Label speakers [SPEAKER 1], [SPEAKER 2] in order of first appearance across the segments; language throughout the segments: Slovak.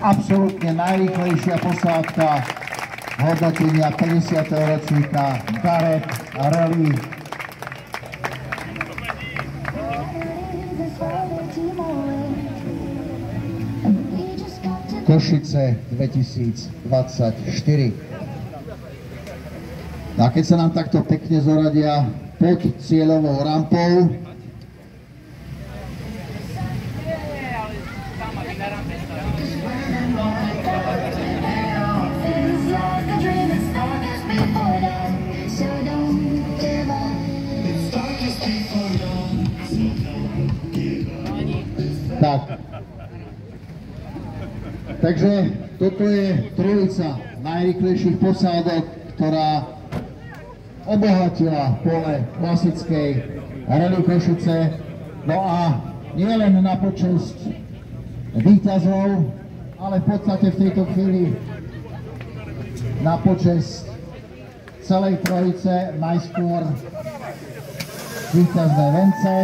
[SPEAKER 1] absolútne najrýchlejšia posádka hodnotenia 50. ročníka Garrett Rally. Košice 2024. A keď sa nám takto pekne zoradia pod cieľovou rampou, takže toto je trojica najrýchlejších posádok, ktorá obohatila pole klasickej Rally Košice. No a nielen na počesť víťazov, ale v podstate v tejto chvíli na počesť celej trojice, najskôr víťazné vence.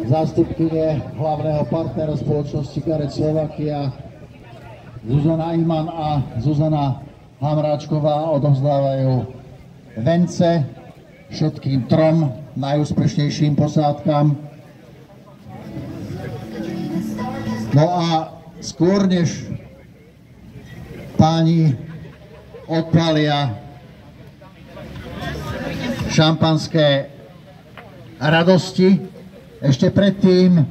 [SPEAKER 1] Zástupkyne hlavného partnera spoločnosti Garrett Slovakia Zuzana Iman a Zuzana Hamráčková odovzdávajú vence všetkým trom najúspešnejším posádkam. No a skôr než páni odpalia šampanské radosti, ešte predtým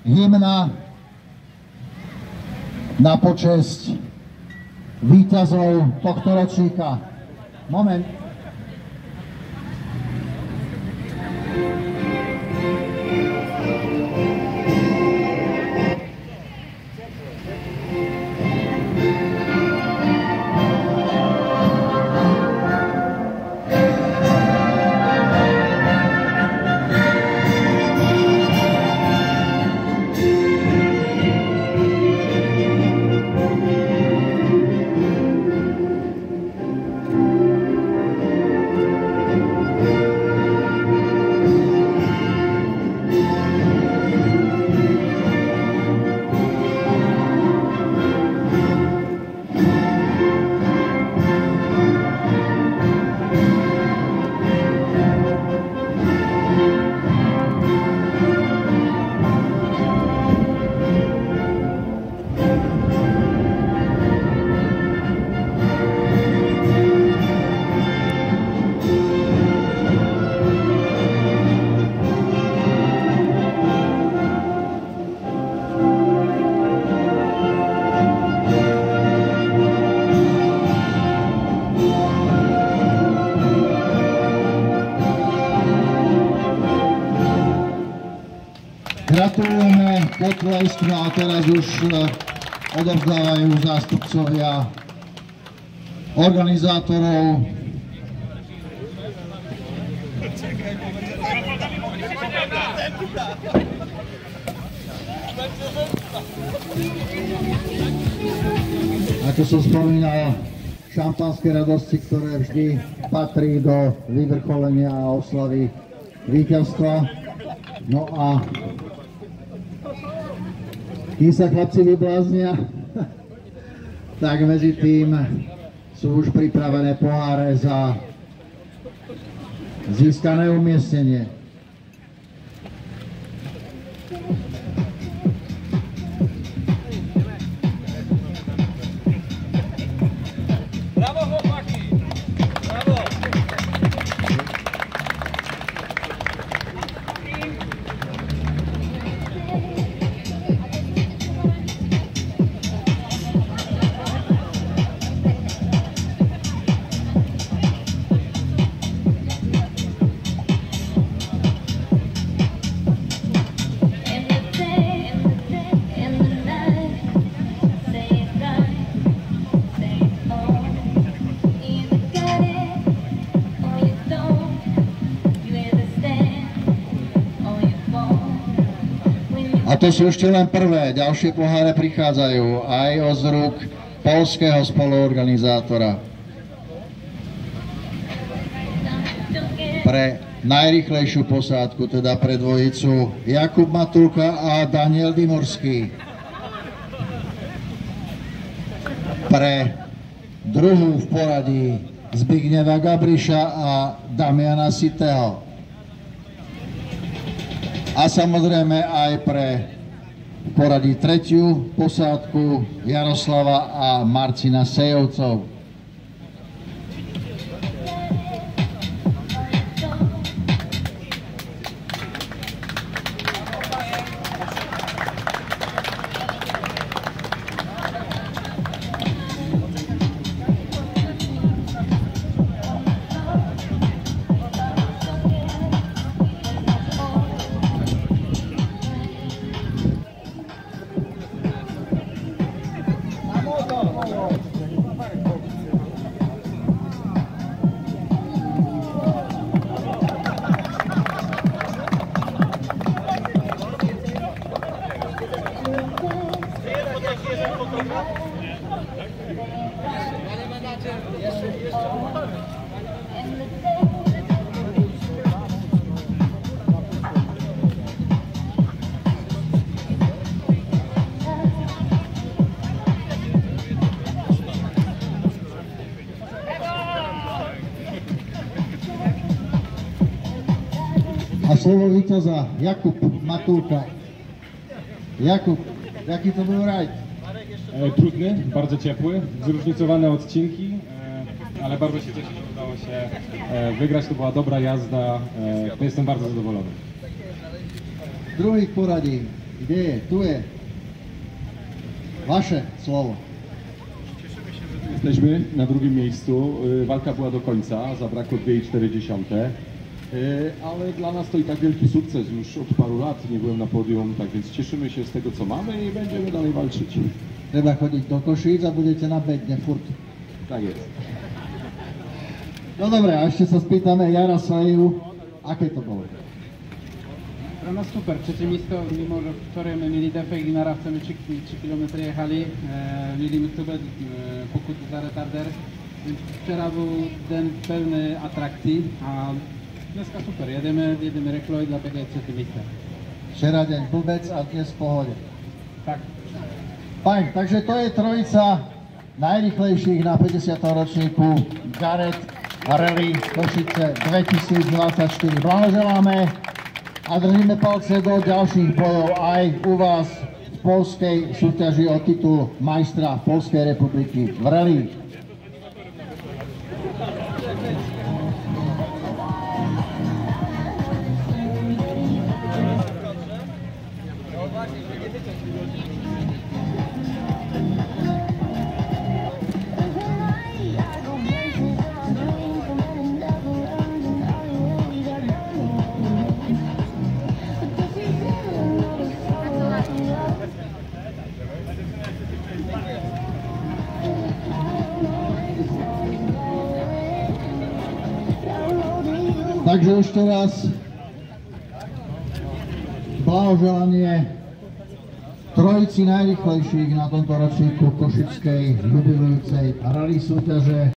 [SPEAKER 1] hymna na počesť víťazov tohto ročníka. Moment. Gratulujeme, potlesky, a teraz už odovzdávajú zástupcovia organizátorov. Ako som spomínal, šampanské radosti, ktoré vždy patrí do vyvrcholenia a oslavy víťazstva. No a kým sa chlapci vybláznia, tak medzi tým sú už pripravené poháre za získané umiestnenie. A to sú ešte len prvé, ďalšie poháre prichádzajú aj z rúk poľského spoluorganizátora. Pre najrýchlejšiu posádku, teda pre dvojicu Jakub Matulka a Daniel Dimorský. Pre druhú v poradí Zbigneva Gabriša a Damiana Sitého. A samozrejme aj pre v poradí tretiu posádku Jaroslava a Marcina Sejovcov. A slovo víťaza Jakub Matulka. Jakub, jaki to był rajd?
[SPEAKER 2] Trudny, bardzo ciepły, zróżnicowane odcinki, ale bardzo się cieszę, że udało się wygrać. To była dobra jazda, jestem bardzo zadowolony.
[SPEAKER 1] Druhý v poradí, kde je? Tu je. Wasze słowo.
[SPEAKER 3] Jesteśmy na drugim miejscu, walka była do końca, zabrakło 2,4, ale dla nas to i tak wielki sukces, już od paru lat nie byłem na podium, tak więc cieszymy się z tego co mamy i będziemy dalej walczyć.
[SPEAKER 1] Treba chodiť do Košíc a budete na bedne furt.
[SPEAKER 3] Tak jest.
[SPEAKER 1] No dobre, a ešte sa spýtame Jaroslavu, aké to bolo?
[SPEAKER 4] Pro nas super, trzecie miejsce, mimo że wczoraj my mieli defekt i na rawce my 3 km jechali, mieli super pokut za retarder, więc wczoraj był dzień pełny atrakcji, a dneska super, jedziemy reklo i dlatego jest trzecie miejsce.
[SPEAKER 1] Včera deň blbec a dnes v pohode.
[SPEAKER 4] Tak.
[SPEAKER 1] Fajn, takže to je trojica najrychlejších na 50. ročníku Gareth Rally Košice 2024. Blahoželáme a držíme palce do ďalších bojov aj u vás v poľskej súťaži o titul majstra Poľskej republiky v rally. Takže ešte raz blahoželanie trojici najrychlejších na tomto ročníku košickej jubilujúcej rally súťaže.